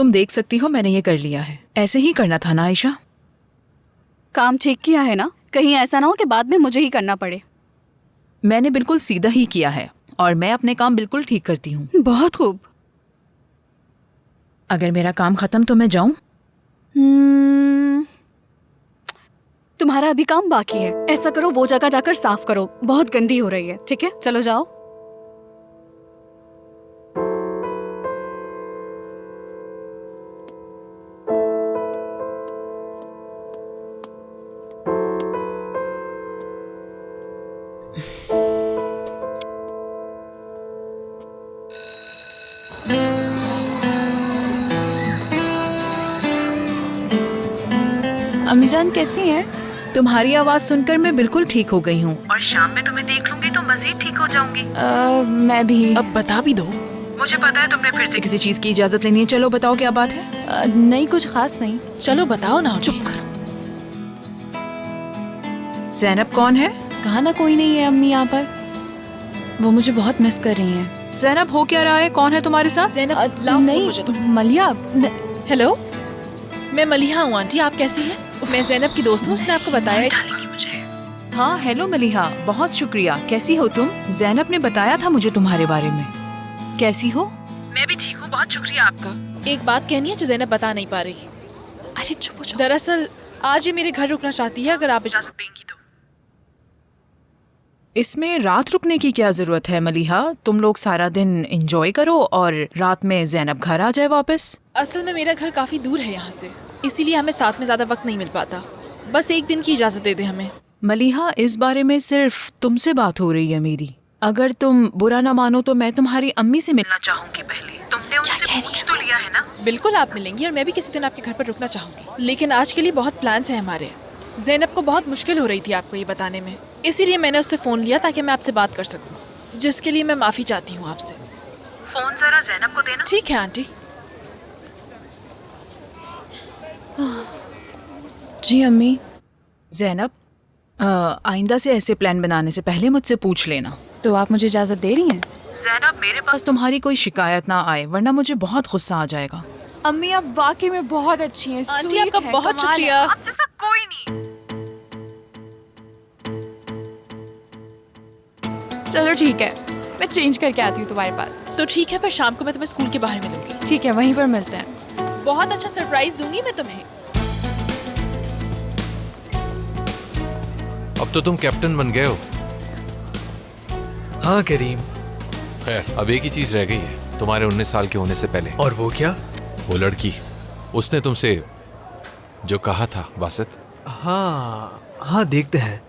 तुम देख सकती हो मैंने ये कर लिया है। ऐसे ही करना था ना आयशा? काम ठीक किया है ना? कहीं ऐसा ना हो कि बाद में मुझे ही करना पड़े। मैंने बिल्कुल सीधा ही किया है और मैं अपने काम बिल्कुल ठीक करती हूँ। बहुत खूब। अगर मेरा काम खत्म तो मैं जाऊँ? तुम्हारा अभी काम बाकी है। ऐसा करो, वो जगह जाकर साफ करो, बहुत गंदी हो रही है। ठीक है, चलो जाओ। अम्मीजान कैसी हैं? तुम्हारी आवाज सुनकर मैं बिल्कुल ठीक हो गई हूँ और शाम में तुम्हें देख लूंगी तो मजीद ठीक हो जाऊंगी। मैं भी। अब बता भी दो। मुझे पता है तुमने फिर से किसी चीज की इजाजत लेनी है। चलो बताओ क्या बात है? नहीं, कुछ खास नहीं। चलो बताओ ना। चुप कर। ज़ैनब कौन है? कहा ना कोई नहीं है अम्मी यहाँ पर। वो मुझे बहुत मिस कर रही हैं। ज़ैनब हो क्या रहा है? कौन है तुम्हारे साथ? ज़ैनब लाओ फोन मुझे तो। मलिया। हेलो, मैं मलिहा हूँ आंटी, आप कैसी हैं? मैं ज़ैनब की दोस्त हूँ, उसने आपको बताया मुझे। हाँ हेलो मलिहा, बहुत शुक्रिया। कैसी हो तुम? ज़ैनब ने बताया था मुझे तुम्हारे बारे में। कैसी हो? मैं भी ठीक हूँ, बहुत शुक्रिया आपका। एक बात कहनी है जो ज़ैनब बता नहीं पा रही। अरे चुप हो जाओ। दरअसल आज ये मेरे घर रुकना चाहती है, अगर आप इजाजत देंगी तो। इसमें रात रुकने की क्या जरूरत है मलिहा? तुम लोग सारा दिन एंजॉय करो और रात में ज़ैनब घर आ जाए वापस। असल में मेरा घर काफी दूर है यहाँ से, इसीलिए हमें साथ में ज्यादा वक्त नहीं मिल पाता। बस एक दिन की इजाजत दे दे हमें। मलिहा, इस बारे में सिर्फ तुमसे बात हो रही है मेरी। अगर तुम बुरा ना मानो तो मैं तुम्हारी अम्मी से मिलना चाहूंगी पहले। तुमने उनसे पूछ तो लिया है ना? बिल्कुल आप मिलेंगी और मैं भी किसी दिन आपके घर पर रुकना चाहूंगी, लेकिन आज के लिए बहुत प्लान्स हैं हमारे। ज़ैनब को बहुत मुश्किल हो रही थी आपको ये बताने में, इसीलिए मैंने उससे फ़ोन लिया ताकि मैं आपसे बात कर सकूं, जिसके लिए मैं माफ़ी चाहती हूँ आपसे। फोन जरा ज़ैनब को देना। ठीक है आंटी। जी अम्मी। ज़ैनब, आइंदा से ऐसे प्लान बनाने से पहले मुझसे पूछ लेना। तो आप मुझे इजाजत दे रही हैं? ज़ैनब, मेरे पास तुम्हारी कोई शिकायत ना आए वरना मुझे बहुत गुस्सा आ जाएगा। अम्मी आप वाकई में बहुत अच्छी हैं। आंटी आपका बहुत शुक्रिया। आप जैसा कोई नहीं। चलो ठीक है, मैं चेंज करके आती हूँ तुम्हारे पास। तो ठीक है, पर शाम को मैं तुम्हें स्कूल के बाहर मिलूंगी। ठीक है, वहीं पर मिलते हैं। बहुत अच्छा सरप्राइज दूंगी मैं तुम्हें। अब तो तुम कैप्टन बन गए हो। हाँ करीम। खैर, अब एक ही चीज रह गई है तुम्हारे 19 साल के होने से पहले। और वो क्या? वो लड़की, उसने तुमसे जो कहा था बासित। हाँ देखते हैं।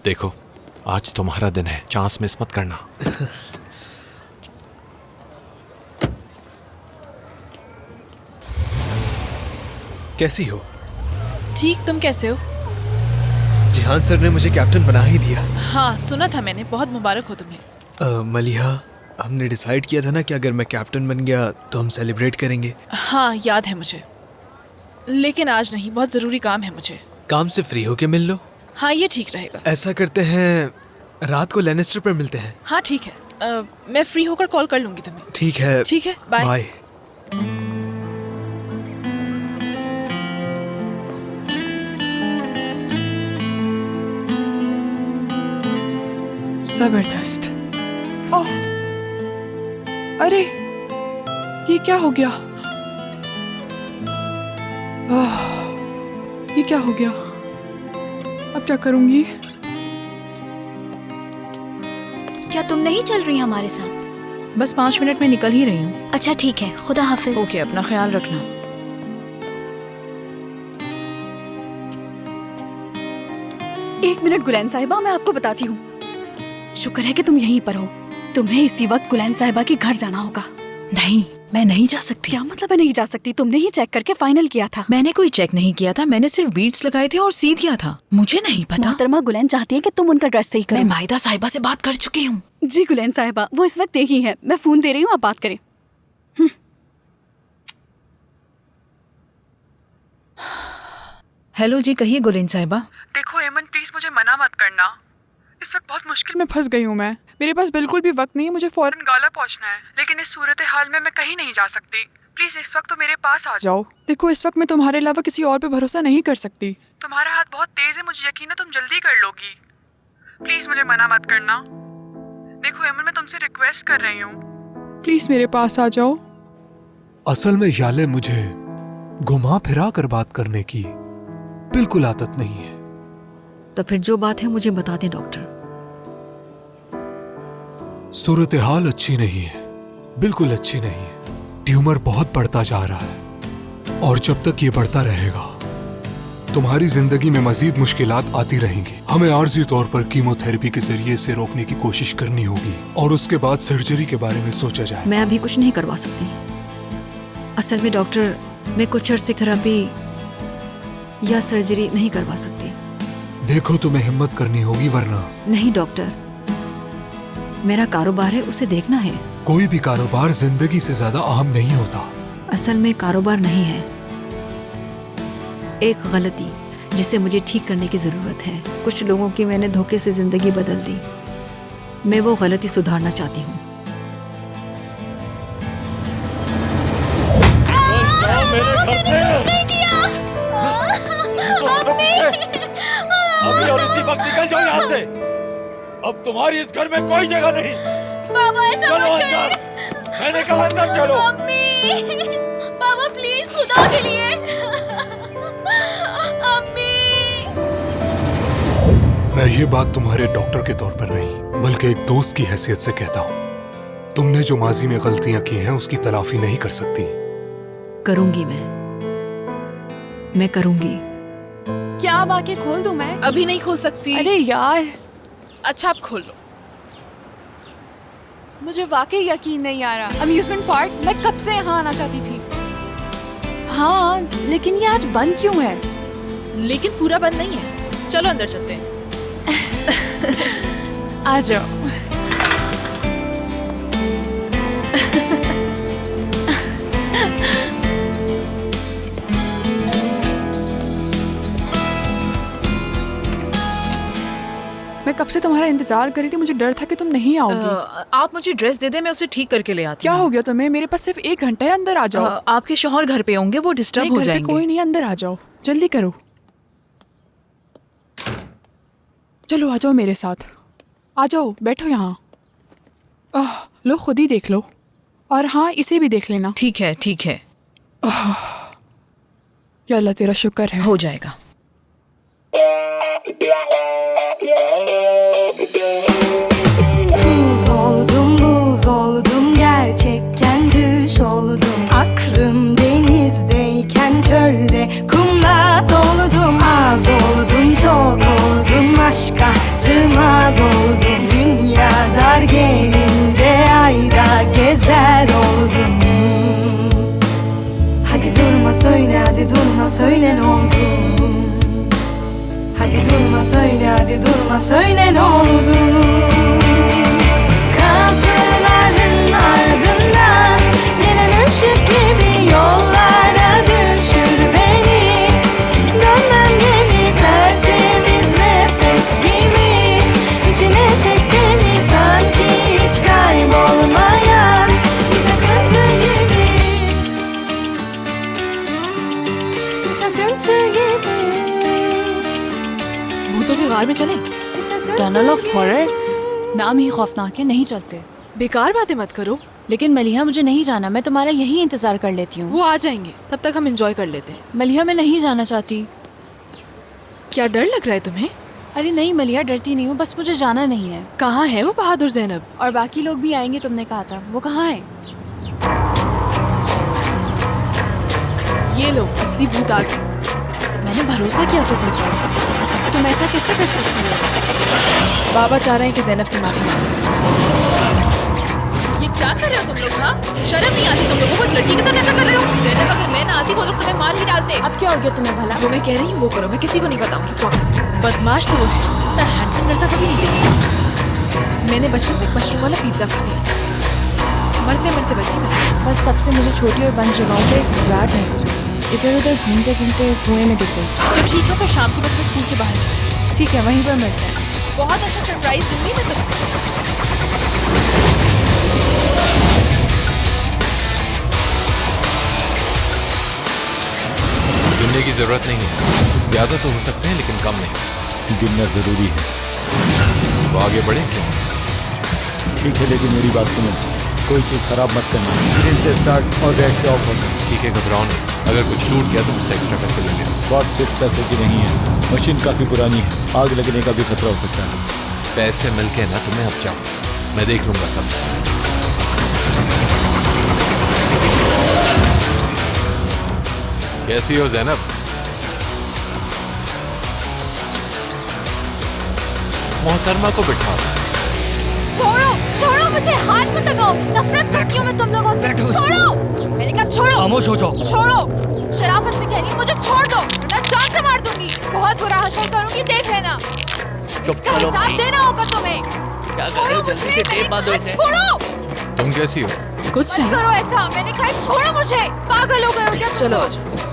देखो, आज तुम्हारा दिन है, चांस मिस मत करना। कैसी हो? ठीक, तुम कैसे हो? जिहान सर ने मुझे कैप्टन बना ही दिया। हाँ सुना था मैंने, बहुत मुबारक हो तुम्हें। मलिहा, हमने डिसाइड किया था ना कि अगर मैं कैप्टन बन गया तो हम सेलिब्रेट करेंगे। हाँ याद है मुझे, लेकिन आज नहीं, बहुत ज़रूरी काम है मुझे। काम से फ्री होके मिल लो। हाँ ये ठीक रहेगा। ऐसा करते हैं, रात को लेनेस्टर पर मिलते हैं। हाँ ठीक है, मैं फ्री होकर कॉल कर लूंगी तुम्हें। ठीक है। ठीक है, बाय। बाय। जबरदस्त। ओह, अरे ये क्या हो गया? ये क्या हो गया? अब क्या करूंगी? क्या तुम नहीं चल रही हमारे साथ? बस 5 मिनट में निकल ही रही हूँ। अच्छा ठीक है, खुदा हाफिज। ओके, अपना ख्याल रखना। एक मिनट गुलैन साहिबा, मैं आपको बताती हूँ। शुक्र है कि तुम यहीं पर हो। तुम्हें इसी वक्त गुलैन साहिबा के घर जाना होगा। नहीं, मैं नहीं जा सकती। क्या मतलब है नहीं जा सकती? तुमने ही चेक करके फाइनल किया था। मैंने कोई चेक नहीं किया था, मैंने सिर्फ बीट्स लगाए थे और सी दिया था। मुझे नहीं पता। मोहतरमा गुलैन चाहती है कि तुम उनका ड्रेस सही करो। मैं माहिदा साहिबा से बात कर चुकी हूँ। जी गुलैन साहिबा, वो इस वक्त यही है। मैं फोन दे रही हूँ, आप बात करें। हेलो जी, कहिए गुलैन साहिबा। देखो एमन, प्लीज मुझे मना मत करना। इस वक्त बहुत मुश्किल में फंस गई हूँ मैं। मेरे पास बिल्कुल भी वक्त नहीं है, मुझे फौरन गाला पहुँचना है, लेकिन इस सूरत हाल में मैं कहीं नहीं जा सकती। प्लीज इस वक्त तो मेरे पास आ जाओ। देखो इस वक्त मैं तुम्हारे अलावा किसी और पे भरोसा नहीं कर सकती। तुम्हारा हाथ बहुत तेज है, मुझे यकीन है तुम जल्दी कर लोगी। प्लीज मुझे मना मत करना। देखो एमन, मैं तुमसे रिक्वेस्ट कर रही हूँ, प्लीज मेरे पास आ जाओ। असल में याले मुझे घुमा फिरा कर बात करने की बिल्कुल आदत नहीं है। तो फिर जो बात है मुझे बता दें डॉक्टर। सूरत हाल अच्छी नहीं है, बिल्कुल अच्छी नहीं है। ट्यूमर बहुत बढ़ता जा रहा है और जब तक ये बढ़ता रहेगा तुम्हारी जिंदगी में मजीद मुश्किलात आती रहेंगी। हमें आर्जी तौर पर कीमोथेरेपी के जरिए इसे रोकने की कोशिश करनी होगी और उसके बाद सर्जरी के बारे में सोचा जाए। मैं अभी कुछ नहीं करवा सकती। असल में डॉक्टर, मैं कुछ अर्से थेरेपी या सर्जरी नहीं करवा सकती। देखो तुम्हें हिम्मत करनी होगी वरना। नहीं डॉक्टर, मेरा कारोबार है, उसे देखना है। कोई भी कारोबार जिंदगी से ज्यादा अहम नहीं होता। असल में कारोबार नहीं है, एक गलती जिसे मुझे ठीक करने की जरूरत है। कुछ लोगों की मैंने धोखे से जिंदगी बदल दी। मैं वो गलती सुधारना चाहती हूँ। अभी और इसी वक्त निकल जाओ यहाँ से। अब तुम्हारी इस घर में कोई जगह नहीं। बाबा ऐसा चलो मत अंदर, कर। मैंने कहा अंदर चलो। अम्मी, बाबा प्लीज खुदा के लिए। अम्मी। मैं ये बात तुम्हारे डॉक्टर के तौर पर नहीं बल्कि एक दोस्त की हैसियत से कहता हूँ। तुमने जो माजी में गलतियां की हैं उसकी तलाफी नहीं कर सकती। करूंगी मैं करूंगी। क्या अब आके खोल दूं मैं? अभी नहीं खोल सकती। अरे यार, अच्छा आप खोल लो। मुझे वाकई यकीन नहीं आ रहा। अम्यूजमेंट पार्क, मैं कब से यहाँ आना चाहती थी। हाँ, लेकिन ये आज बंद क्यों है? लेकिन पूरा बंद नहीं है। चलो अंदर चलते हैं। आ जाओ। मैं कब से तुम्हारा इंतजार कर रही थी, मुझे डर था कि तुम नहीं आओगी। आप मुझे ड्रेस दे दे, मैं उसे ठीक करके ले आती क्या हूँ। हो गया तुम्हें? मेरे पास सिर्फ 1 घंटा है, अंदर आ जाओ। आपके शौहर घर पे होंगे, वो डिस्टर्ब नहीं, हो घर पे जाएंगे। कोई नहीं, अंदर आ जाओ, जल्दी करो। चलो आ जाओ मेरे साथ, आ जाओ, बैठो यहाँ। लो खुद ही देख लो, और हाँ इसे भी देख लेना। ठीक है ठीक है, या अल्लाह तेरा शुक्र है, हो जाएगा। Tuz oldum, buz oldum, gerçekten düş oldum. Aklım denizdeyken çölde kumla doldum. Az oldum, çok oldum, aşka sığmaz oldum. Dünya dar gelince ayda gezer oldum. Hadi durma söyle, hadi durma söyle ne oldu? Hadi durma söyle, hadi durma söyle ne oldu? Kapıların ardından gelen ışık gibi yollara düşür beni. Dönmem geri tertemiz nefes gibi. İçine çek beni sanki hiç kaybolmayan bir takıntı gibi. Bir takıntı gibi. भूतों के गार में चले। Tunnel of horror, नाम ही खौफनाक है, नहीं चलते। बेकार बातें मत करो। लेकिन मलिहा, मुझे नहीं जाना, मैं तुम्हारा यही इंतजार कर लेती हूँ। वो आ जाएंगे, तब तक हम एंजॉय कर लेते हैं। मलिहा, मैं नहीं जाना चाहती। क्या डर लग रहा है तुम्हें? अरे नहीं मलिहा, डरती नहीं हूँ, बस मुझे जाना नहीं है। कहाँ है वो बहादुर ज़ैनब? और बाकी लोग भी आएंगे, तुमने कहा था, वो कहाँ है? ये लो, असली भूत आ गए। मैंने भरोसा किया था तुम पर, तुम ऐसा कैसे कर सकती हो? बाबा चाह रहे हैं कि ज़ैनब से माफी मांगे। ये क्या कर रहे हो तुम लोग? हाँ, शर्म नहीं आती तुम लोगों को? लड़की के साथ ऐसा कर रहे हो? ज़ैनब, अगर मैं ना आती वो लोग तुम्हें मार ही डालते। अब क्या हो गया तुम्हें भला? जो मैं कह रही हूँ वो करो, मैं किसी को नहीं बताऊंगी, प्रॉमिस। बदमाश तो वो है, इतना हैंडसम लड़का कभी नहीं देखा। मैंने बचपन में एक मशरूम वाला पिज्जा खा लिया था, मरते मरते बची मैं। बस तब से मुझे छोटी और बंद जगहों पे घबराहट महसूस होती है। इधर उधर घूमते घूमते कुएं में गिर गई। तो ठीक है, पर शाम के वक्त में स्कूल के बाहर। ठीक है, वहीं पर मिलते हैं। बहुत अच्छा सरप्राइज दूंगी मैं तुम्हें। गिनने की जरूरत नहीं है, ज्यादा तो हो सकते हैं लेकिन कम नहीं। गिनना जरूरी है। वो आगे बढ़े क्यों? ठीक है, लेकिन मेरी बात सुनो, कोई चीज खराब मत करना। ग्रीन से स्टार्ट और रेड से ऑफ होना। ठीक है, घबराओ नहीं। अगर कुछ टूट गया तो मुझसे एक्स्ट्रा पैसे ले लेना। बात सिर्फ पैसे की नहीं है, मशीन काफी पुरानी है, आग लगने का भी खतरा हो सकता है। पैसे मिलके ना तुम्हें, अब जाओ, मैं देख लूंगा सब। कैसी हो ज़ैनब? मोहतरमा को बिठाओ। छोड़ो छोड़ो मुझे, हाथ मत लगाओ, नफरत करती हूँ मैं तुम लोगों से। छोड़ो, मैंने कहा छोड़ो। खामोश हो जाओ। छोड़ो, शराफत से कह रही हूँ, मुझे छोड़ दो वरना जान से मार दूंगी। बहुत बुरा हशर करूंगी, देख लेना। इसका हिसाब देना होगा तुम्हें। छोड़ो मुझे, मैंने कहा छोड़ो। तुम कैसी हो? कुछ मत करो ऐसा, मैंने कहा छोड़ो मुझे। पागल हो गए हो क्या? चलो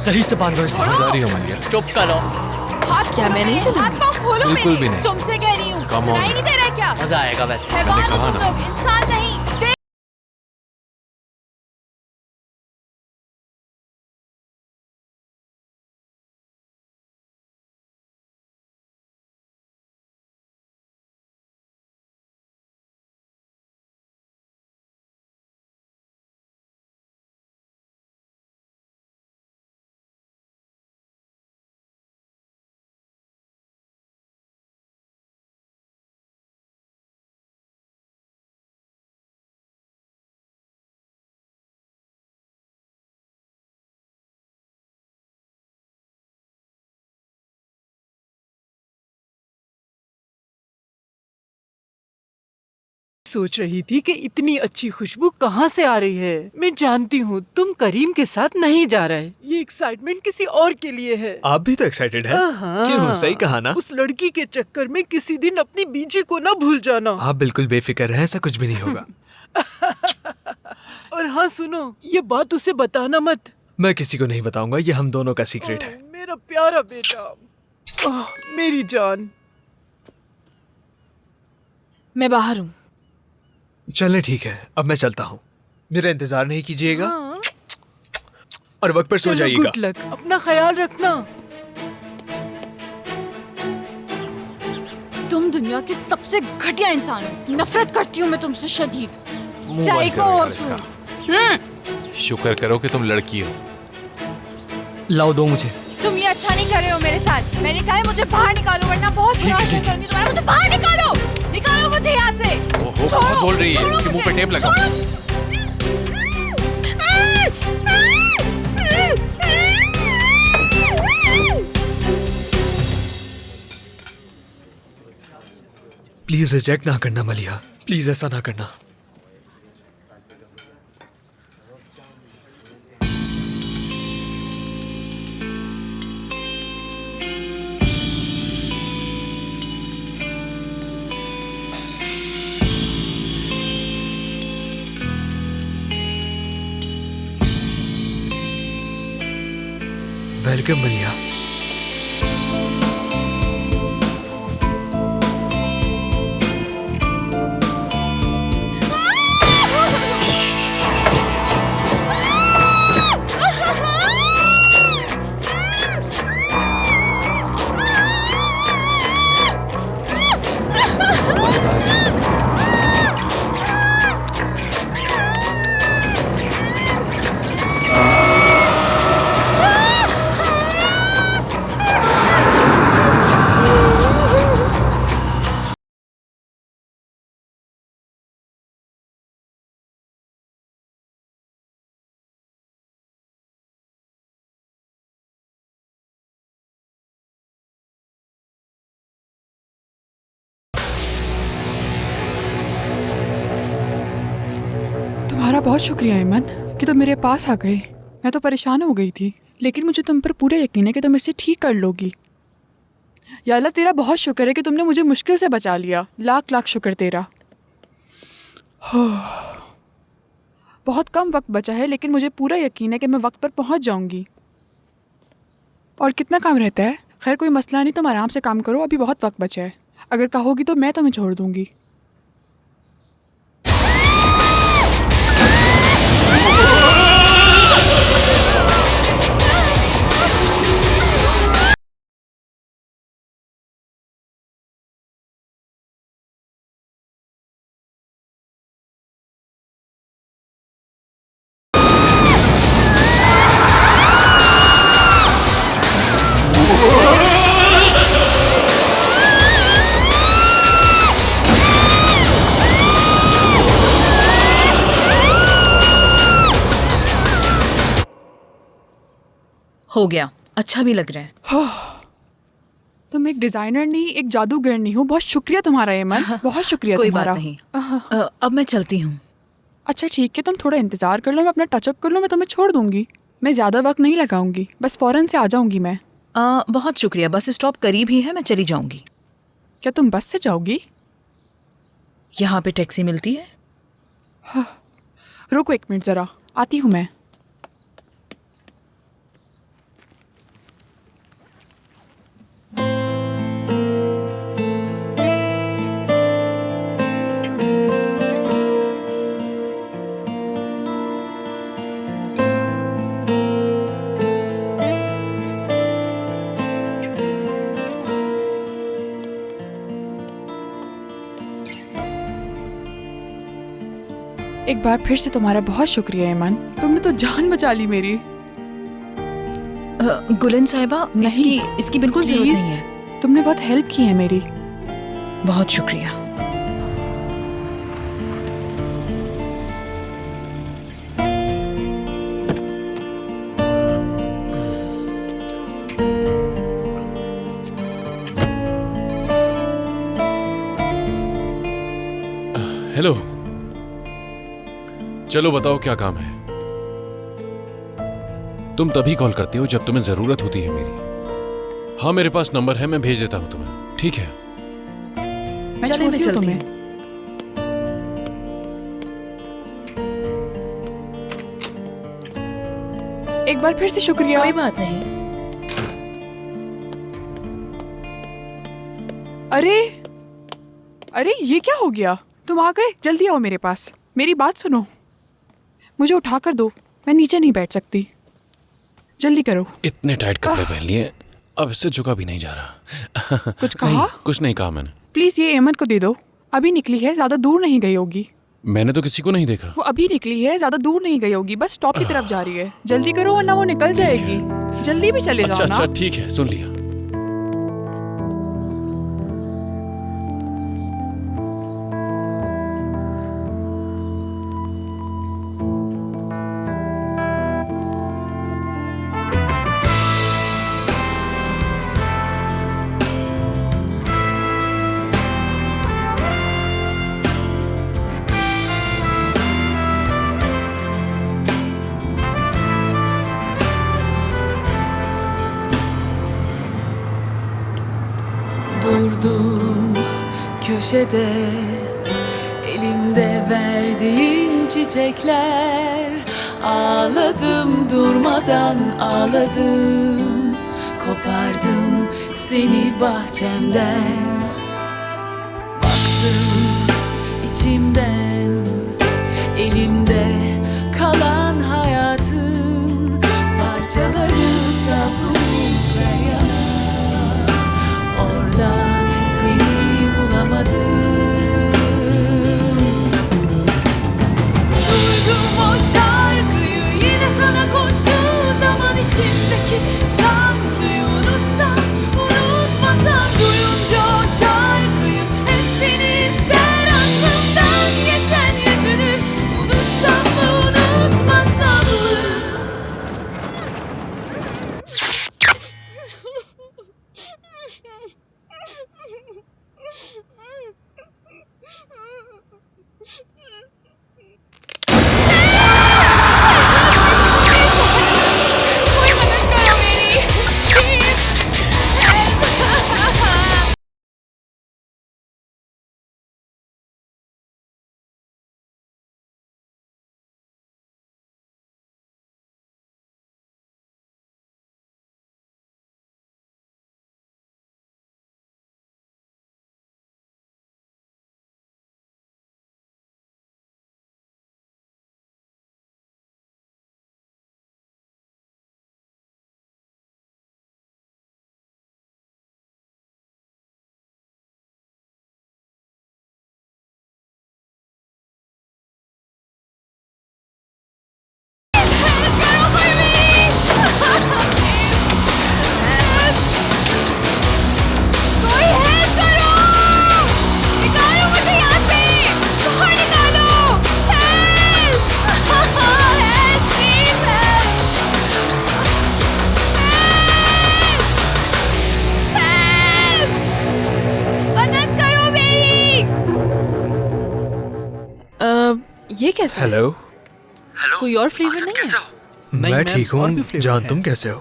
सही से बांधो इसे। समझदारी हो मलिया। चुप करो। हाथ क्या मैं नहीं चलूंगी? हाथ पाँव खोलो बिल्कुल मेरे। भी नहीं। तुमसे कह रही हूँ, Come on. सुनाई नहीं दे रहा क्या? मजा आएगा वैसे। हैवान हो कहा तुम ना। लोग, इंसान नहीं। सोच रही थी कि इतनी अच्छी खुशबू कहाँ से आ रही है। मैं जानती हूँ तुम करीम के साथ नहीं जा रहे। ये एक्साइटमेंट किसी और के लिए है। आप भी तो एक्साइटेड हैं? क्यों, सही कहा ना? उस लड़की के चक्कर में किसी दिन अपनी बीजी को ना भूल जाना। आप बिल्कुल बेफिक्र हैं, ऐसा कुछ भी नहीं होगा। और हाँ सुनो, ये बात उसे बताना मत। मैं किसी को नहीं बताऊंगा, ये हम दोनों का सीक्रेट है। मेरा प्यारा बेटा, मेरी जान। मैं बाहर हूँ। चलें ठीक है, अब मैं चलता हूँ। मेरा इंतजार नहीं कीजिएगा और वक्त पर सो जाइएगा। गुड लक, अपना ख्याल रखना। तुम दुनिया के सबसे घटिया इंसान हो। नफरत करती हूँ मैं तुमसे शदीद। मुंह बंद करो यार इसका। शुक्र करो कि तुम लड़की हो। लाओ दो मुझे। तुम ये अच्छा नहीं कर रहे हो मेरे साथ। मैंने कहा है मुझे बाहर निकालो वरना बहुत बुरा हशर करूंगी तुम्हारा। मुझे बाहर निकालो, निकालो मुझे यहाँ से। ओहो, बहुत बोल रही है, इसके मुंह पे टेप लगाओ। प्लीज रिजेक्ट ना करना मलिया, प्लीज ऐसा ना करना। वेलकम मलिया। तुम्हारा बहुत शुक्रिया ईमान कि तुम मेरे पास आ गए। मैं तो परेशान हो गई थी, लेकिन मुझे तुम पर पूरा यकीन है कि तुम इसे ठीक कर लोगी। या अल्लाह, तेरा बहुत शुक्र है कि तुमने मुझे मुश्किल से बचा लिया। लाख लाख शुक्र तेरा। बहुत कम वक्त बचा है, लेकिन मुझे पूरा यकीन है कि मैं वक्त पर पहुंच जाऊंगी। और कितना काम रहता है? खैर कोई मसला नहीं, तुम आराम से काम करो, अभी बहुत वक्त बचा है। अगर कहोगी तो मैं तुम्हें छोड़ दूंगी। हो गया, अच्छा भी लग रहा है। तुम एक डिजाइनर नहीं, एक जादूगर नहीं हो। बहुत शुक्रिया तुम्हारा एमन, बहुत शुक्रिया कोई तुम्हारा। बात नहीं। अब मैं चलती हूँ। अच्छा ठीक है, तुम थोड़ा इंतजार कर लो, मैं अपना टचअप कर लूँ, मैं तुम्हें छोड़ दूंगी। मैं ज्यादा वक्त नहीं लगाऊंगी, बस फौरन से आ जाऊंगी मैं। बहुत शुक्रिया, बस स्टॉप करीब ही है, मैं चली जाऊंगी। क्या तुम बस से जाओगी? यहाँ पे टैक्सी मिलती है? हाँ। रुको 1 मिनट जरा, आती हूँ मैं। एक बार फिर से तुम्हारा बहुत शुक्रिया ईमान, तुमने तो जान बचा ली मेरी। गुलन साहिबा, इसकी बिल्कुल जरूरत नहीं है। तुमने बहुत हेल्प की है मेरी। बहुत शुक्रिया। हेलो, चलो बताओ क्या काम है। तुम तभी कॉल करते हो जब तुम्हें जरूरत होती है मेरी। हाँ, मेरे पास नंबर है, मैं भेज देता हूँ तुम्हें। ठीक है, मैं चलती हूँ तुम्हें। एक बार फिर से शुक्रिया। कोई बात नहीं। अरे ये क्या हो गया? तुम आ गए, जल्दी आओ मेरे पास। मेरी बात सुनो, मुझे उठा कर दो, मैं नीचे नहीं बैठ सकती। जल्दी करो। इतने टाइट कपड़े पहन लिए, अब इससे झुका भी नहीं जा रहा। कुछ कहा? कुछ नहीं कहा मैंने। प्लीज ये एमन को दे दो, अभी निकली है, ज्यादा दूर नहीं गई होगी। मैंने तो किसी को नहीं देखा। वो अभी निकली है, ज्यादा दूर नहीं गई होगी, बस स्टॉप की तरफ जा रही है। जल्दी करो वरना वो निकल जाएगी। जल्दी भी चले जाओ ना। अच्छा ठीक है, सुन लिया। Durdum köşede, elimde verdiğin çiçekler. Ağladım durmadan ağladım, kopardım seni bahçemden. Baktım içimden, elimde kalan hayatın parçaları savrulunca yana. Orada seni bulamadım. Duydum o şarkıyı, yine sana koştuğu zaman içimdeki sancıyı unutsam, unutmasam. Duyunca o şarkıyı hep seni ister aklımdan. कैसे hello. कोई और flavour नहीं है? मैं ठीक हूँ। जान तुम कैसे हो?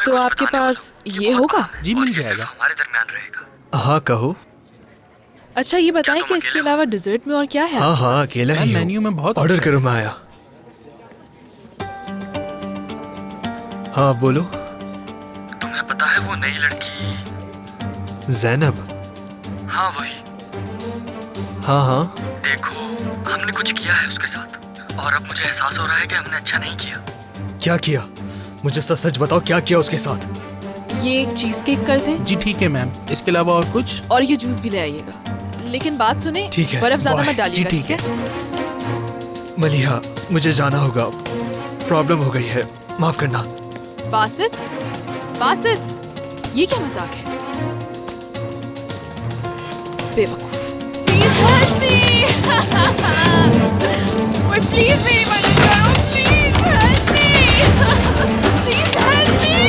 तो आपके पास ये होगा? जी मिल जाएगा। हमारे दरमियान रहेगा। हाँ कहो। अच्छा ये बताएं कि इसके अलावा डिजर्ट में और क्या है? हाँ हाँ अकेला ही मेन्यू में बहुत ऑर्डर करो, मैं आया। हाँ बोलो। तुम्हें पता है वो नई लड़की ज़ैनब? हाँ वही। हाँ हाँ। देखो हमने कुछ किया है उसके साथ और अब मुझे एहसास हो रहा है कि हमने अच्छा नहीं किया। क्या किया? मुझे सच सच बताओ, क्या किया उसके साथ? ये एक चीज केक कर दें। जी ठीक है मैम, इसके अलावा और कुछ? और ये जूस भी ले आइएगा, लेकिन बात सुने, ठीक है, बर्फ ज्यादा बाय। मत डालिएगा, जी, ठीक है? मलिहा मुझे जाना होगा, प्रॉब्लम हो गई है, माफ करना। बासित, बासित, ये क्या मजाक है? बेवकूफ। Please help me. ओए प्लीज मेरी मदद करो, please help me. Please help me.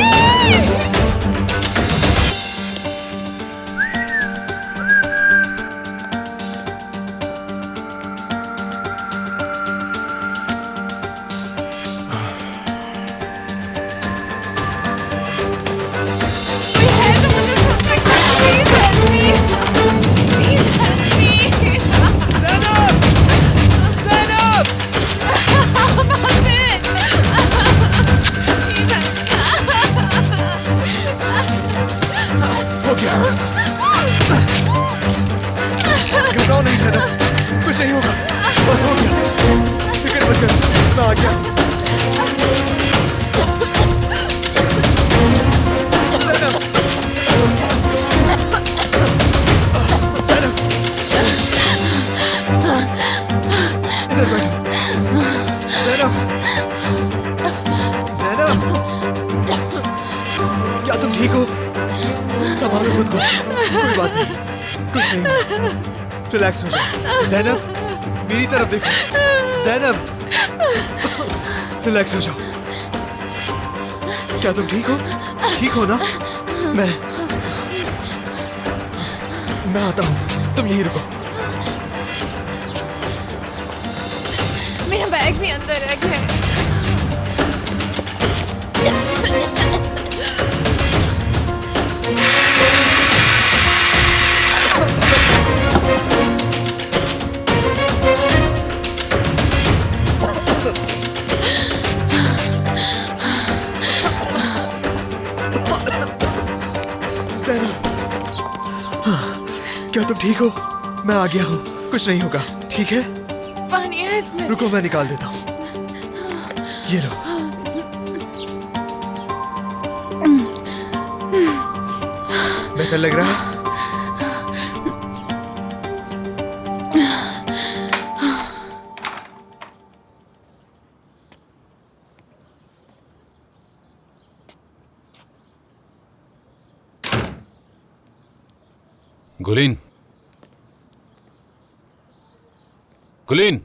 घबराओ नहीं ज़ैनब, कुछ नहीं होगा, बस हो गया, फिक्र मत कर, मैं आ गया। ज़ैनब, ज़ैनब, इधर बैठो। ज़ैनब, ज़ैनब, क्या तुम ठीक हो? संभालो खुद को, कोई बात नहीं, कुछ नहीं, रिलैक्स हो जाओ। ज़ैनब, मेरी तरफ देखो। ज़ैनब, रिलैक्स हो जाओ। क्या तुम ठीक हो? ठीक हो ना? मैं आता हूँ, तुम यहीं रुको। मेरा बैग भी अंदर रख है। क्या तुम ठीक हो? मैं आ गया हूँ, कुछ नहीं होगा, ठीक है? पानी है इसमें। रुको मैं निकाल देता हूँ, ये लो। बेहतर लग रहा है? गुलीन, गुलीन,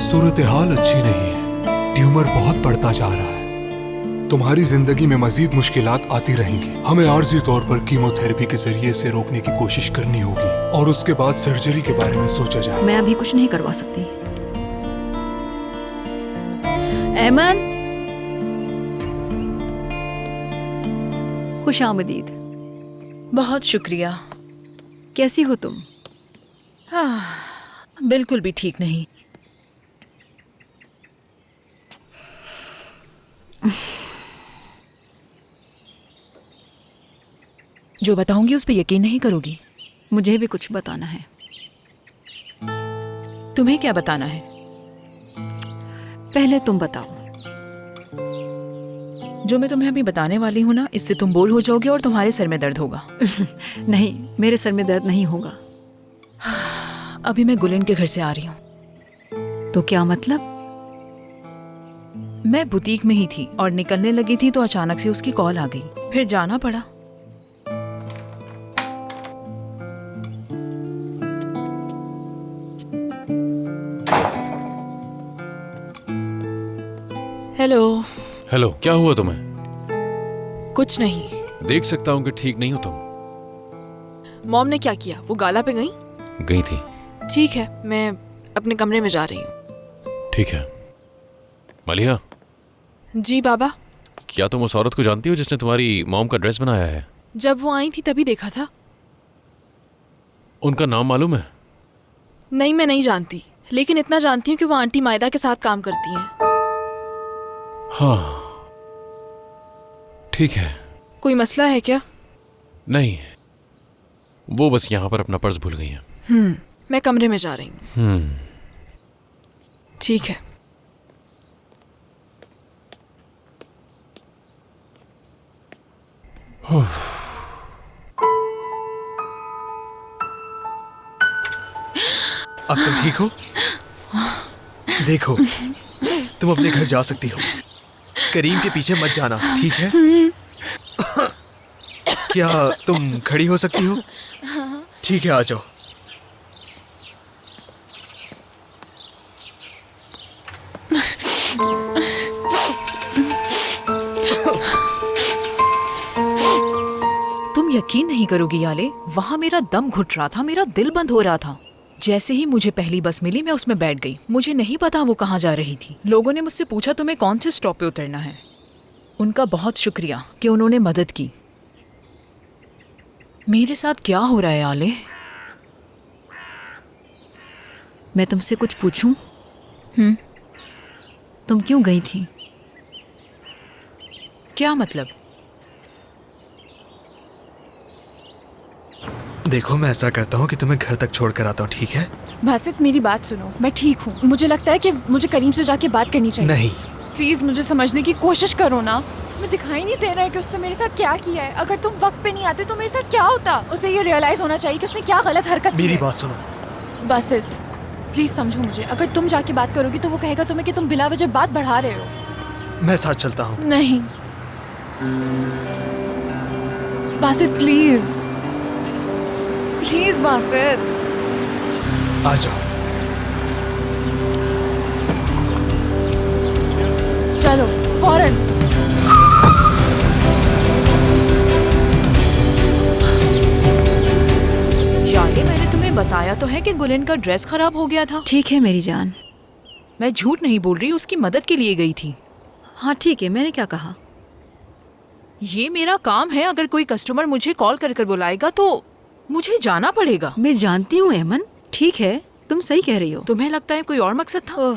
सूरत हाल अच्छी नहीं है, ट्यूमर बहुत बढ़ता जा रहा है। तुम्हारी जिंदगी में मजीद मुश्किलात आती रहेंगी। हमें आर्जी तौर पर कीमोथेरेपी के जरिए इसे रोकने की कोशिश करनी होगी और उसके बाद सर्जरी के बारे में सोचा जाए। मैं अभी कुछ नहीं करवा सकती। ऐमन, खुश आमदीद। बहुत शुक्रिया। कैसी हो तुम? हाँ, बिल्कुल भी ठीक नहीं। जो बताऊंगी उस पर यकीन नहीं करोगी। मुझे भी कुछ बताना है। तुम्हें क्या बताना है? पहले तुम बताओ। जो मैं तुम्हें अभी बताने वाली हूँ ना, इससे तुम बोर हो जाओगे और तुम्हारे सर में दर्द होगा। नहीं, मेरे सर में दर्द नहीं होगा। अभी मैं गुलिन के घर से आ रही हूँ। तो क्या मतलब? मैं बुटीक में ही थी और निकलने लगी थी तो अचानक से उसकी कॉल आ गई, फिर जाना पड़ा। हेलो। हेलो, क्या हुआ तुम्हें? कुछ नहीं। देख सकता हूँ कि ठीक नहीं हो तुम। मॉम ने क्या किया? वो गाला पे गई? गई थी। ठीक है, मैं अपने कमरे में जा रही हूँ। ठीक है। मलिहा, जी बाबा। क्या तुम उस औरत को जानती हो जिसने तुम्हारी मॉम का ड्रेस बनाया है? जब वो आई थी तभी देखा था। उनका नाम मालूम है? नहीं, मैं नहीं जानती, लेकिन इतना जानती हूँ कि वो आंटी मायदा के साथ काम करती हैं। हाँ, ठीक है। कोई मसला है क्या? नहीं, वो बस यहाँ पर अपना पर्स भूल गई हैं। मैं कमरे में जा रही हूँ। ठीक है। अब तुम ठीक हो? देखो, तुम अपने घर जा सकती हो। करीम के पीछे मत जाना, ठीक है? क्या तुम खड़ी हो सकती हो? ठीक है, आ जाओ। तुम यकीन नहीं करोगी याले, वहाँ मेरा दम घुट रहा था, मेरा दिल बंद हो रहा था। जैसे ही मुझे पहली बस मिली मैं उसमें बैठ गई। मुझे नहीं पता वो कहाँ जा रही थी। लोगों ने मुझसे पूछा तुम्हें कौन से स्टॉप पे उतरना है। उनका बहुत शुक्रिया कि उन्होंने मदद की। मेरे साथ क्या हो रहा है आले? मैं तुमसे कुछ पूछूं? तुम क्यों गई थी? क्या मतलब? देखो, मैं ऐसा करता हूँ कि तुम्हें घर तक छोड़ कर आता हूँ, ठीक है? बासित, मेरी बात सुनो, मैं ठीक हूँ। मुझे लगता है कि मुझे करीम से जाके बात करनी चाहिए। नहीं। प्लीज मुझे समझने की कोशिश करो ना। मैं दिखाई नहीं दे रहा है कि उसने मेरे साथ क्या किया है। अगर तुम वक्त पे नहीं आते तो मेरे साथ क्या होता? उसे ये रियलाइज होना चाहिए कि उसने क्या गलत हरकत की है। मेरी बात सुनो। बासित, प्लीज समझो मुझे। अगर तुम जाके बात करोगी तो वो कहेगा तुम्हें कि तुम बिला वजह बात बढ़ा रहे हो। मैं साथ चलता हूँ। नहीं बासित, प्लीज प्लीज बासित। आ जाओ। चलो फौरन। याले, मैंने तुम्हें बताया तो है कि गुलिन का ड्रेस खराब हो गया था। ठीक है मेरी जान, मैं झूठ नहीं बोल रही, उसकी मदद के लिए गई थी। हाँ ठीक है, मैंने क्या कहा? ये मेरा काम है। अगर कोई कस्टमर मुझे कॉल कर कर बुलाएगा तो मुझे जाना पड़ेगा। मैं जानती हूँ एमन, ठीक है, तुम सही कह रही हो। तुम्हें लगता है कोई और मकसद था?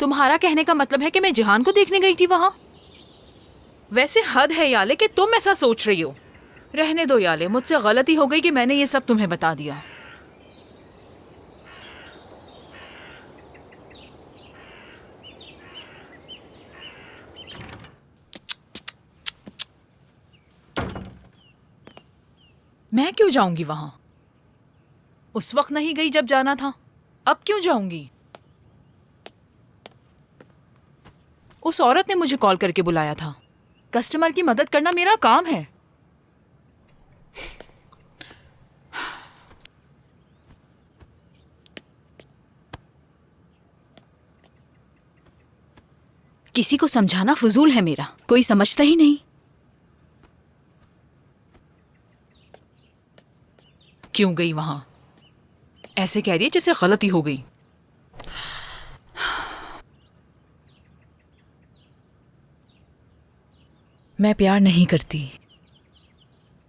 तुम्हारा कहने का मतलब है कि मैं जहान को देखने गई थी वहां? वैसे हद है याले कि तुम ऐसा सोच रही हो। रहने दो याले, मुझसे गलती हो गई कि मैंने ये सब तुम्हें बता दिया। मैं क्यों जाऊंगी वहां? उस वक्त नहीं गई जब जाना था, अब क्यों जाऊंगी? उस औरत ने मुझे कॉल करके बुलाया था। कस्टमर की मदद करना मेरा काम है। किसी को समझाना फजूल है मेरा, कोई समझता ही नहीं। क्यों गई वहां? ऐसे कह रही है जैसे गलती हो गई। मैं प्यार नहीं करती।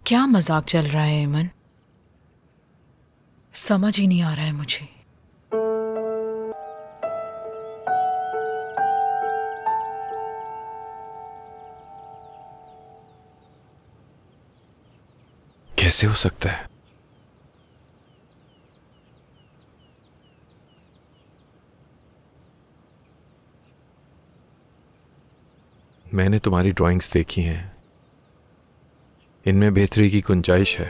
क्या मजाक चल रहा है एमन? समझ ही नहीं आ रहा है मुझे। कैसे हो सकता है? मैंने तुम्हारी ड्राइंग्स देखी हैं, इनमें बेहतरी की गुंजाइश है।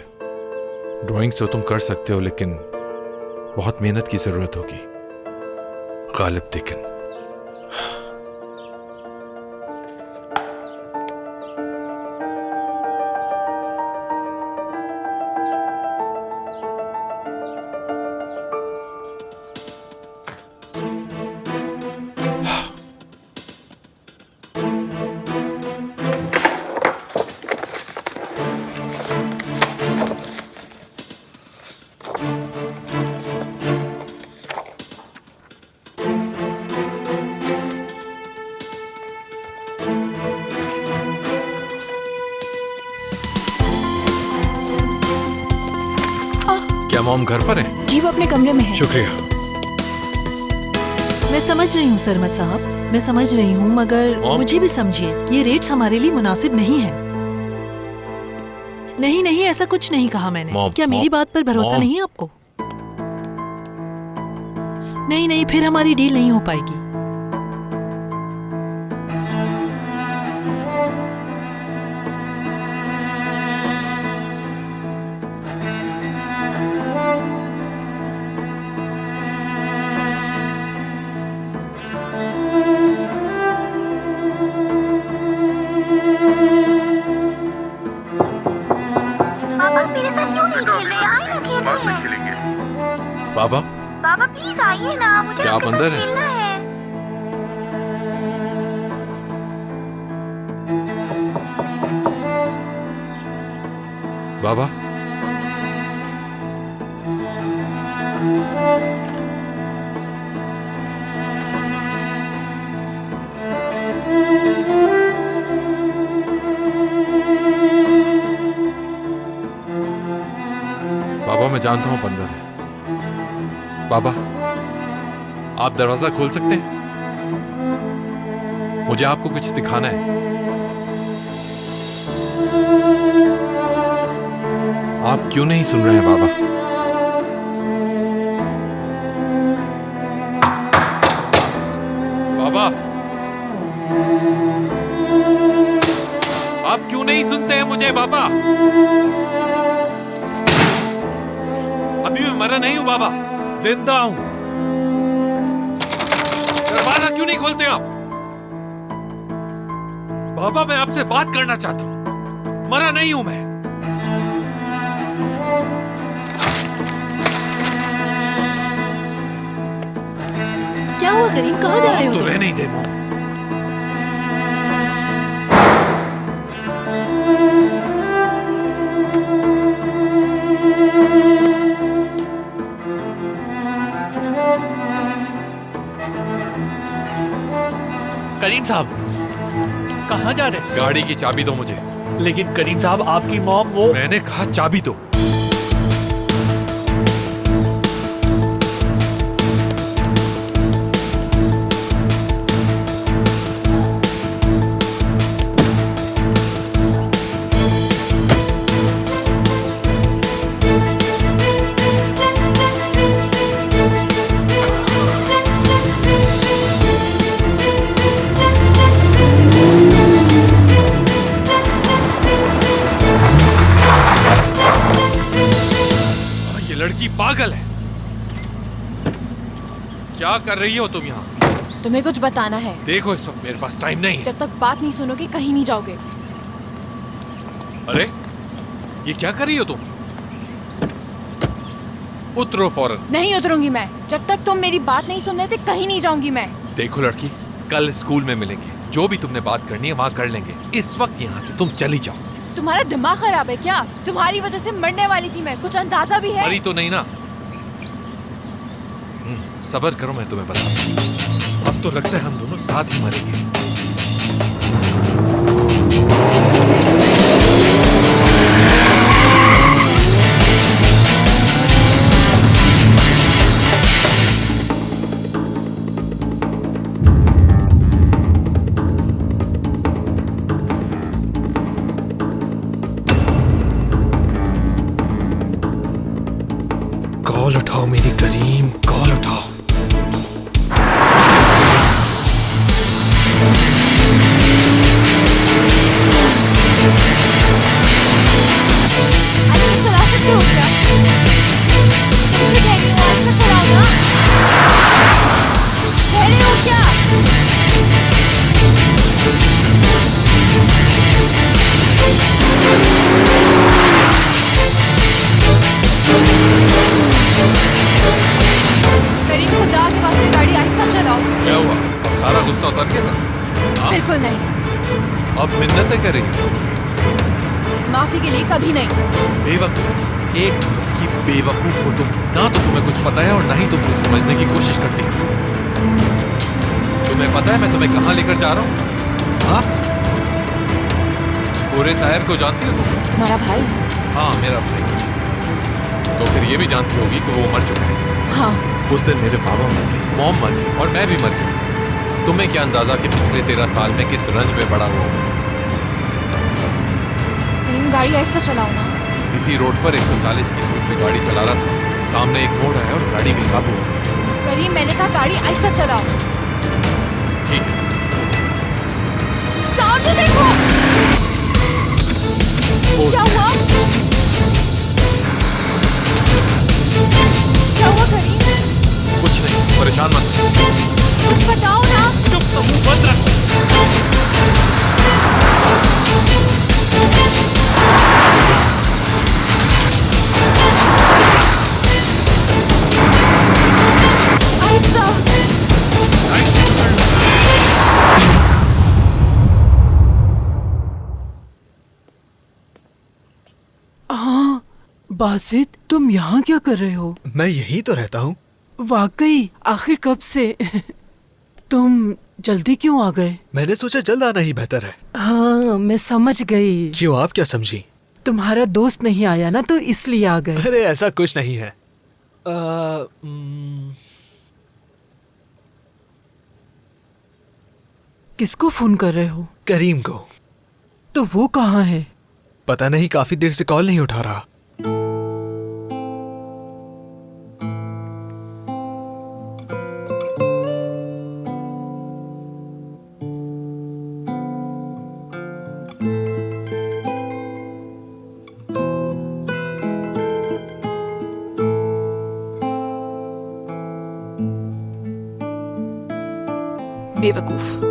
ड्राइंग्स तो तुम कर सकते हो, लेकिन बहुत मेहनत की जरूरत होगी। गालिब देकिन क्या मॉम घर पर है? जी, वो अपने कमरे में है। शुक्रिया। मैं समझ रही हूँ सरमत साहब, मैं समझ रही हूँ, मगर मुझे भी समझिए, ये रेट्स हमारे लिए मुनासिब नहीं है। नहीं नहीं, ऐसा कुछ नहीं कहा मैंने। क्या मेरी बात पर भरोसा नहीं है आपको? नहीं नहीं, फिर हमारी डील नहीं हो पाएगी। बाबा, बाबा प्लीज आइए ना, मुझे क्या आप आपके साथ अंदर हैं? खेलना है। बाबा, बाबा मैं जानता हूं आप अंदर है। बाबा, आप दरवाजा खोल सकते हैं? मुझे आपको कुछ दिखाना है। आप क्यों नहीं सुन रहे हैं बाबा? बाबा, आप क्यों नहीं सुनते हैं मुझे बाबा? अभी मैं मरा नहीं हूं बाबा, जिंदा हूं। दरवाजा क्यों नहीं खोलते आप? बाबा मैं आपसे बात करना चाहता हूं, मरा नहीं हूं मैं। क्या हुआ करीम, कहाँ जा रहे हो? तो रहने ही दे मो। करीम साहब कहाँ जा रहे? गाड़ी की चाबी दो मुझे। लेकिन करीम साहब आपकी मॉम वो। मैंने कहा चाबी दो। लड़की पागल है। क्या कर रही हो तुम यहाँ? तुम्हें कुछ बताना है। देखो इस वक्त मेरे पास टाइम नहीं है। जब तक बात नहीं सुनोगे कहीं नहीं जाओगे। अरे ये क्या कर रही हो तुम? उतरो फौरन। नहीं उतरूंगी मैं, जब तक तुम मेरी बात नहीं सुन लेते कहीं नहीं जाऊंगी मैं। देखो लड़की, कल स्कूल में मिलेंगे, जो भी तुमने बात करनी है वहाँ कर लेंगे। इस वक्त यहाँ से तुम चली जाओ। तुम्हारा दिमाग खराब है क्या? तुम्हारी वजह से मरने वाली थी मैं, कुछ अंदाजा भी है? मरी तो नहीं ना। सब्र करो, मैं तुम्हें बताता हूं। अब तो लगता है हम दोनों साथ ही मरेंगे। कॉल उठाओ मेरी करीम, कॉल उठाओ। आइसक्रीम चला सकते हो क्या? तुमसे कह रही हूँ आइसक्रीम चलाओ ना। कह रही हो क्या? करीम, खुदा के वास्ते गाड़ी आहिस्ता चलाओ। क्या हुआ? अब सारा गुस्सा उतर गया ना? हाँ? बिल्कुल नहीं, अब मिन्नतें करेंगे? माफी के लिए कभी नहीं। बेवकूफ, एक की बेवकूफ हो तुम। ना तो तुम्हें कुछ पता है और ना ही तुम कुछ समझने की कोशिश करती हो। तुम्हें पता है मैं तुम्हें कहाँ लेकर जा रहा हूँ? हाँ? पूरे शायर को जानती हो तुम? तुम्हारा भाई? हाँ, मेरा भाई। तो फिर ये भी जानती होगी कि वो मर चुका है। हाँ। उस दिन मेरे पापा मर गए, मॉम मर गई और मैं भी मर गई। तुम्हें क्या अंदाजा कि पिछले 13 साल में किस रंज में बड़ा हुआ हूँ? करीम, गाड़ी आहिस्ता चलाओ ना। इसी रोड पर 140 की स्पीड में गाड़ी चला रहा था। सामने एक मोड़ आया और गाड़ी बेकाबू हो गई। करीम, मैंने कहा गाड़ी आहिस्ता चलाओ। ठीक है। सामने देखो। क्या हुआ? क्या हुआ करीम? कुछ नहीं, परेशान मत हो। कुछ बताओ ना। चुप, तो मुंह बंद रख। आहिस्ता। हाँ, बासित, तुम यहाँ क्या कर रहे हो? मैं यही तो रहता हूँ। वाकई, आखिर कब से? तुम जल्दी क्यों आ गए? मैंने सोचा जल्द आना ही बेहतर है। हाँ, मैं समझ गई। क्यों, आप क्या समझी? तुम्हारा दोस्त नहीं आया ना, तो इसलिए आ गए। अरे ऐसा कुछ नहीं है। किसको फोन कर रहे हो? करीम को। तो वो कहाँ है? पता नहीं, काफी देर से कॉल नहीं उठा रहा। बेवकूफ।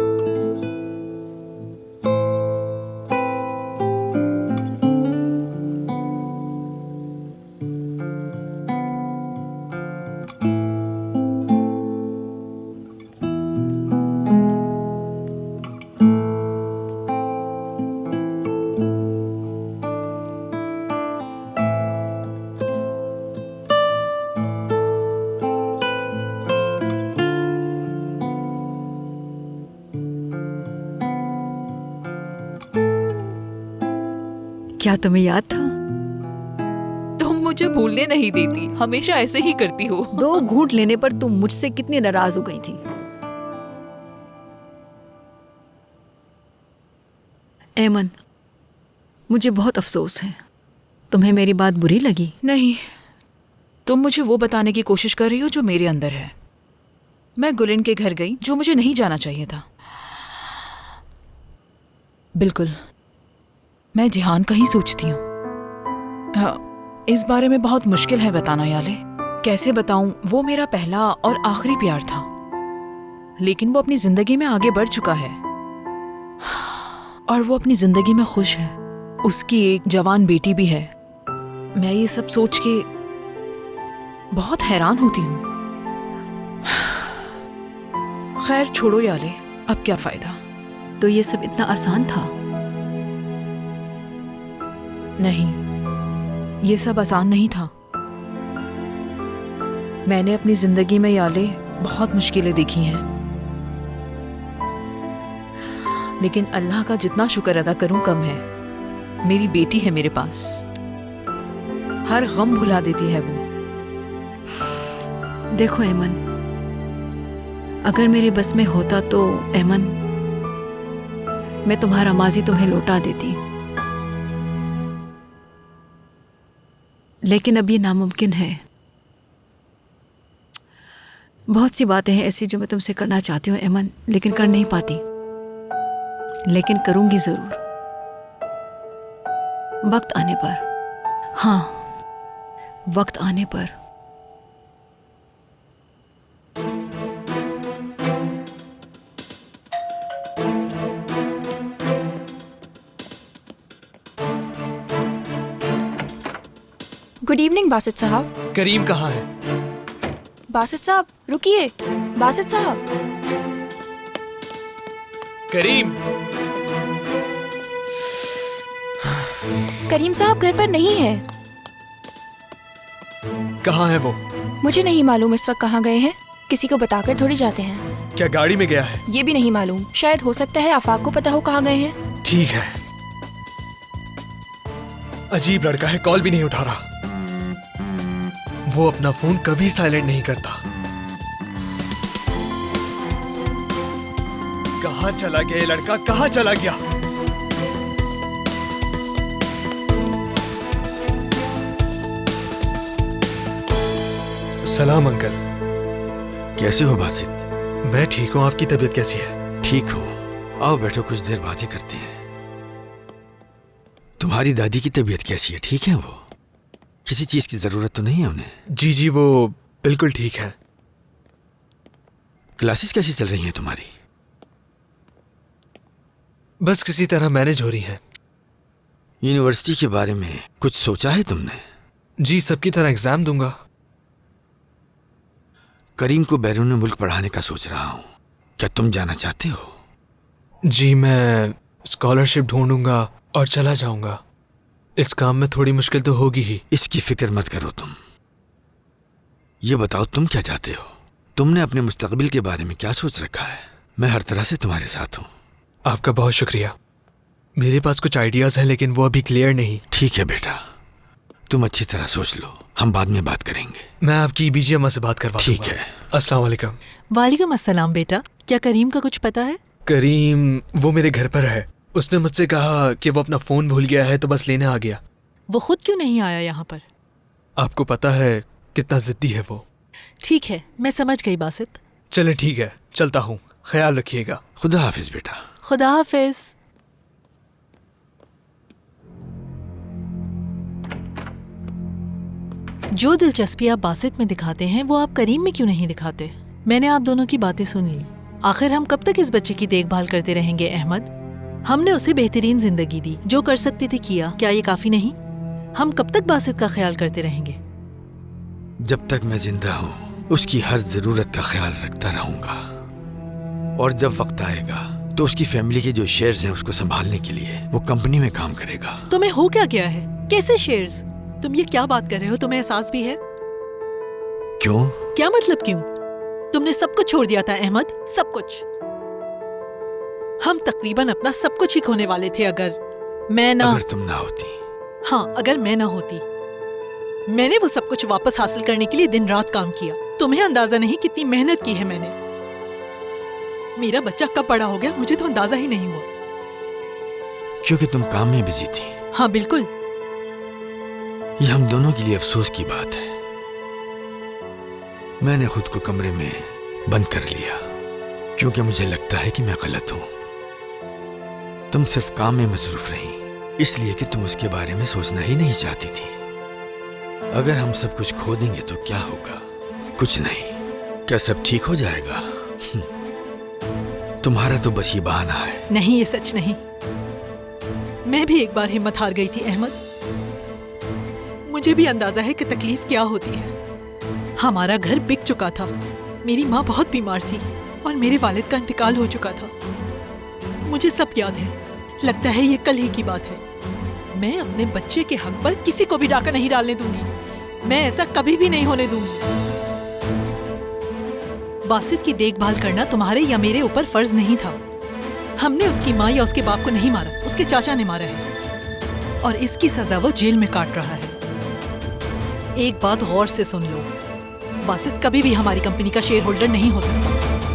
क्या तुम्हें याद था? तुम मुझे भूलने नहीं देती, हमेशा ऐसे ही करती हो। 2 घूंट लेने पर तुम मुझसे कितनी नाराज हो गई थी। ऐमन, मुझे बहुत अफसोस है। तुम्हें मेरी बात बुरी लगी? नहीं, तुम मुझे वो बताने की कोशिश कर रही हो जो मेरे अंदर है। मैं गुलिन के घर गई, जो मुझे नहीं जाना चाहिए था। बिल्कुल, मैं जिहान का ही सोचती हूँ। हाँ, इस बारे में बहुत मुश्किल है बताना याले। कैसे बताऊं, वो मेरा पहला और आखिरी प्यार था, लेकिन वो अपनी जिंदगी में आगे बढ़ चुका है और वो अपनी जिंदगी में खुश है। उसकी एक जवान बेटी भी है। मैं ये सब सोच के बहुत हैरान होती हूँ। खैर छोड़ो याले, अब क्या फायदा। तो ये सब इतना आसान था? नहीं, ये सब आसान नहीं था। मैंने अपनी जिंदगी में याले बहुत मुश्किलें देखी हैं, लेकिन अल्लाह का जितना शुक्र अदा करूं कम है। मेरी बेटी है मेरे पास, हर गम भुला देती है वो। देखो ऐमन, अगर मेरे बस में होता तो ऐमन, मैं तुम्हारा माजी तुम्हें लौटा देती, लेकिन अब ये नामुमकिन है। बहुत सी बातें हैं ऐसी जो मैं तुमसे करना चाहती हूँ एमन, लेकिन कर नहीं पाती। लेकिन करूंगी जरूर, वक्त आने पर। हाँ, वक्त आने पर। गुड इवनिंग बासित साहब। करीम कहाँ है? बासित साहब रुकिए। बासित साहब। करीम। करीम साहब घर पर नहीं है। कहाँ है वो? मुझे नहीं मालूम इस वक्त कहाँ गए हैं। किसी को बताकर थोड़ी जाते हैं। क्या गाड़ी में गया है? ये भी नहीं मालूम। शायद हो सकता है आफाक को पता हो कहाँ गए हैं। ठीक है। अजीब लड़का है, कॉल भी नहीं उठा रहा। वो अपना फोन कभी साइलेंट नहीं करता। कहाँ चला गया ये लड़का? कहाँ चला गया? सलाम अंकल। कैसे हो बासित? मैं ठीक हूँ, आपकी तबीयत कैसी है? ठीक हो। आओ बैठो, कुछ देर बातें करते हैं। तुम्हारी दादी की तबीयत कैसी है? ठीक है वो? किसी चीज की जरूरत तो नहीं है उन्हें? जी जी, वो बिल्कुल ठीक है। क्लासेस कैसी चल रही हैं तुम्हारी? बस किसी तरह मैनेज हो रही हैं। यूनिवर्सिटी के बारे में कुछ सोचा है तुमने? जी, सबकी तरह एग्जाम दूंगा। करीम को बैरून मुल्क पढ़ाने का सोच रहा हूँ, क्या तुम जाना चाहते हो? जी, मैं स्कॉलरशिप ढूंढूंगा और चला जाऊंगा। इस काम में थोड़ी मुश्किल तो होगी ही। इसकी फिक्र मत करो तुम। ये बताओ तुम क्या चाहते हो? तुमने अपने मुस्तकबिल के बारे में क्या सोच रखा है? मैं हर तरह से तुम्हारे साथ हूँ। आपका बहुत शुक्रिया। मेरे पास कुछ आइडियाज हैं लेकिन वो अभी क्लियर नहीं। ठीक है बेटा, तुम अच्छी तरह सोच लो, हम बाद में बात करेंगे। मैं आपकी बीजी अम्मा से बात करवा ठीक दूंगा। है। अस्सलाम वालेकुम। वालेकुम अस्सलाम। बेटा, क्या करीम का कुछ पता है? करीम वो मेरे घर पर है। उसने मुझसे कहा कि वो अपना फोन भूल गया है तो बस लेने आ गया। वो खुद क्यों नहीं आया यहाँ पर? आपको पता है कितना जिद्दी है वो। ठीक है, मैं समझ गई बासित। चले ठीक है, चलता हूँ। ख्याल रखिएगा। खुदा हाफिज बेटा। खुदा हाफिज। जो दिलचस्पी आप बासित में दिखाते हैं वो आप करीम में क्यों नहीं दिखाते? मैंने आप दोनों की बातें सुन ली। आखिर हम कब तक इस बच्चे की देखभाल करते रहेंगे अहमद? हमने उसे बेहतरीन जिंदगी दी, जो कर सकते थे किया। क्या ये काफी नहीं? हम कब तक बासित का ख्याल करते रहेंगे? जब तक मैं जिंदा हूँ उसकी हर जरूरत का ख्याल रखता रहूंगा। और जब वक्त आएगा तो उसकी फैमिली के जो शेयर्स हैं उसको संभालने के लिए वो कंपनी में काम करेगा। तुम्हें हो क्या गया है? कैसे शेयर्स? तुम ये क्या बात कर रहे हो? तुम्हें एहसास भी है? क्यों? क्या मतलब क्यों? तुमने सब कुछ छोड़ दिया था अहमद, सब कुछ। हम तकरीबन अपना सब कुछ ही खोने वाले थे अगर मैं ना। अगर तुम ना होती। हाँ, अगर मैं ना होती। मैंने वो सब कुछ वापस हासिल करने के लिए दिन रात काम किया। तुम्हें अंदाजा नहीं कितनी मेहनत की है मैंने। मेरा बच्चा कब बड़ा हो गया मुझे तो अंदाजा ही नहीं हुआ। क्योंकि तुम काम में बिजी थी। हाँ बिल्कुल। ये हम दोनों के लिए अफसोस की बात है। मैंने खुद को कमरे में बंद कर लिया क्योंकि मुझे लगता है कि मैं गलत हूं। तुम सिर्फ काम में मसरूफ रही इसलिए कि तुम उसके बारे में सोचना ही नहीं चाहती थी। अगर हम सब कुछ खो देंगे तो क्या होगा? कुछ नहीं। क्या सब ठीक हो जाएगा? तुम्हारा तो बस ये बहाना है। नहीं, ये सच नहीं। मैं भी एक बार हिम्मत हार गई थी अहमद। मुझे भी अंदाजा है कि तकलीफ क्या होती है। हमारा घर बिक चुका था, मेरी माँ बहुत बीमार थी और मेरे वालिद का इंतकाल हो चुका था। मुझे सब याद है, लगता है ये कल ही की बात है। मैं अपने बच्चे के हक पर किसी को भी डाका नहीं डालने दूंगी। मैं ऐसा कभी भी नहीं होने दूंगी। बासित की देखभाल करना तुम्हारे या मेरे ऊपर फर्ज नहीं था। हमने उसकी माँ या उसके बाप को नहीं मारा, उसके चाचा ने मारा है और इसकी सजा वो जेल में काट रहा है। एक बात गौर से सुन लो, बासित कभी भी हमारी कंपनी का शेयर होल्डर नहीं हो सकता।